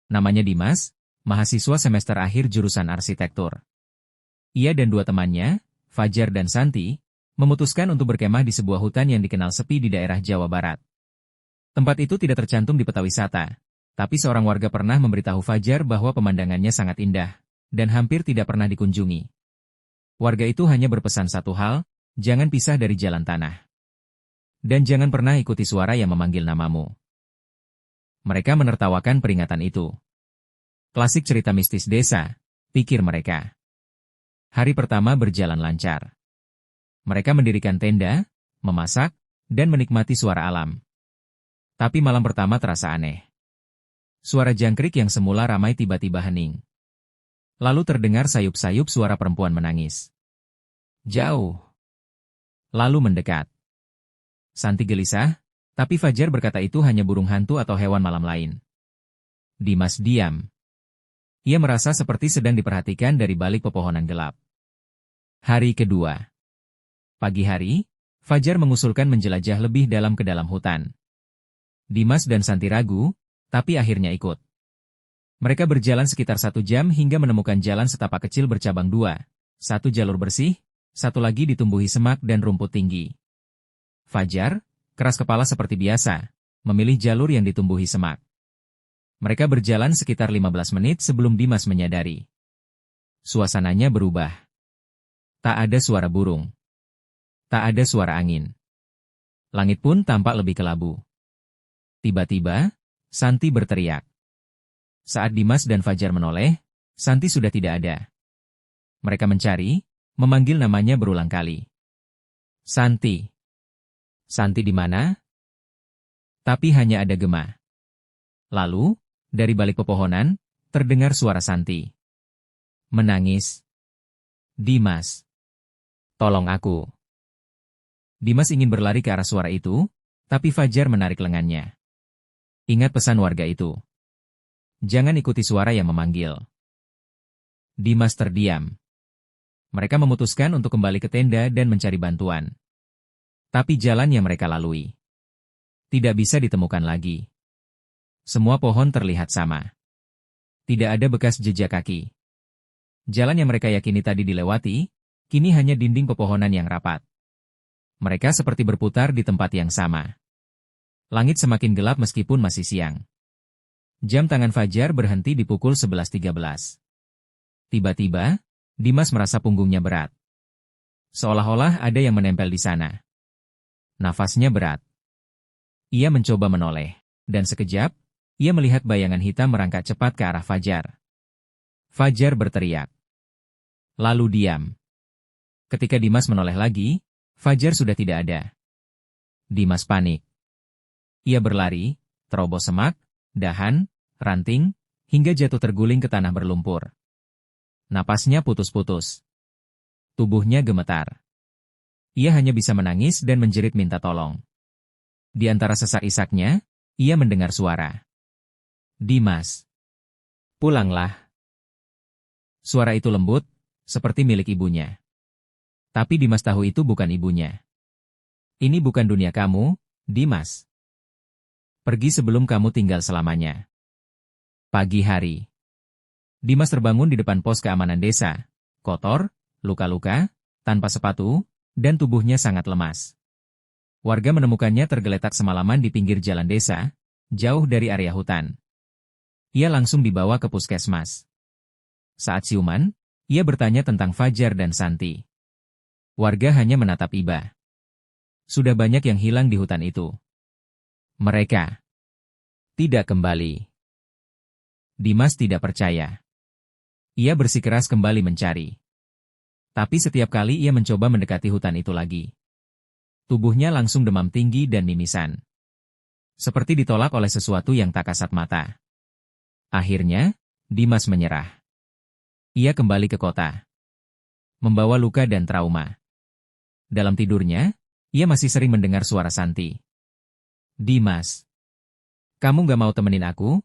Namanya Dimas, mahasiswa semester akhir jurusan arsitektur. Ia dan dua temannya, Fajar dan Santi, memutuskan untuk berkemah di sebuah hutan yang dikenal sepi di daerah Jawa Barat. Tempat itu tidak tercantum di peta wisata, tapi seorang warga pernah memberitahu Fajar bahwa pemandangannya sangat indah, dan hampir tidak pernah dikunjungi. Warga itu hanya berpesan satu hal, jangan pisah dari jalan tanah. Dan jangan pernah ikuti suara yang memanggil namamu. Mereka menertawakan peringatan itu. Klasik cerita mistis desa, pikir mereka. Hari pertama berjalan lancar. Mereka mendirikan tenda, memasak, dan menikmati suara alam. Tapi malam pertama terasa aneh. Suara jangkrik yang semula ramai tiba-tiba hening. Lalu terdengar sayup-sayup suara perempuan menangis. Jauh. Lalu mendekat. Santi gelisah, tapi Fajar berkata itu hanya burung hantu atau hewan malam lain. Dimas diam. Ia merasa seperti sedang diperhatikan dari balik pepohonan gelap. Hari kedua. Pagi hari, Fajar mengusulkan menjelajah lebih dalam ke dalam hutan. Dimas dan Santi ragu, tapi akhirnya ikut. Mereka berjalan sekitar 1 jam hingga menemukan jalan setapak kecil bercabang 2, satu jalur bersih, satu lagi ditumbuhi semak dan rumput tinggi. Fajar, keras kepala seperti biasa, memilih jalur yang ditumbuhi semak. Mereka berjalan sekitar 15 menit sebelum Dimas menyadari. Suasananya berubah. Tak ada suara burung. Tak ada suara angin. Langit pun tampak lebih kelabu. Tiba-tiba, Santi berteriak. Saat Dimas dan Fajar menoleh, Santi sudah tidak ada. Mereka mencari, memanggil namanya berulang kali. Santi. Santi di mana? Tapi hanya ada gema. Lalu, dari balik pepohonan, terdengar suara Santi. Menangis. Dimas. Tolong aku. Dimas ingin berlari ke arah suara itu, tapi Fajar menarik lengannya. Ingat pesan warga itu. Jangan ikuti suara yang memanggil. Dimas terdiam. Mereka memutuskan untuk kembali ke tenda dan mencari bantuan. Tapi jalan yang mereka lalui tidak bisa ditemukan lagi. Semua pohon terlihat sama. Tidak ada bekas jejak kaki. Jalan yang mereka yakini tadi dilewati, kini hanya dinding pepohonan yang rapat. Mereka seperti berputar di tempat yang sama. Langit semakin gelap meskipun masih siang. Jam tangan Fajar berhenti di pukul 11.13. Tiba-tiba, Dimas merasa punggungnya berat. Seolah-olah ada yang menempel di sana. Nafasnya berat. Ia mencoba menoleh, dan sekejap, ia melihat bayangan hitam merangkak cepat ke arah Fajar. Fajar berteriak. Lalu diam. Ketika Dimas menoleh lagi, Fajar sudah tidak ada. Dimas panik. Ia berlari, terobos semak, dahan, ranting, hingga jatuh terguling ke tanah berlumpur. Napasnya putus-putus. Tubuhnya gemetar. Ia hanya bisa menangis dan menjerit minta tolong. Di antara sesak-isaknya, ia mendengar suara. Dimas. Pulanglah. Suara itu lembut, seperti milik ibunya. Tapi Dimas tahu itu bukan ibunya. Ini bukan dunia kamu, Dimas. Pergi sebelum kamu tinggal selamanya. Pagi hari. Dimas terbangun di depan pos keamanan desa. Kotor, luka-luka, tanpa sepatu, dan tubuhnya sangat lemas. Warga menemukannya tergeletak semalaman di pinggir jalan desa, jauh dari area hutan. Ia langsung dibawa ke puskesmas. Saat siuman, ia bertanya tentang Fajar dan Santi. Warga hanya menatap iba. Sudah banyak yang hilang di hutan itu. Mereka tidak kembali. Dimas tidak percaya. Ia bersikeras kembali mencari. Tapi setiap kali ia mencoba mendekati hutan itu lagi, tubuhnya langsung demam tinggi dan mimisan. Seperti ditolak oleh sesuatu yang tak kasat mata. Akhirnya, Dimas menyerah. Ia kembali ke kota. Membawa luka dan trauma. Dalam tidurnya, ia masih sering mendengar suara Santi. Dimas. Kamu gak mau temenin aku?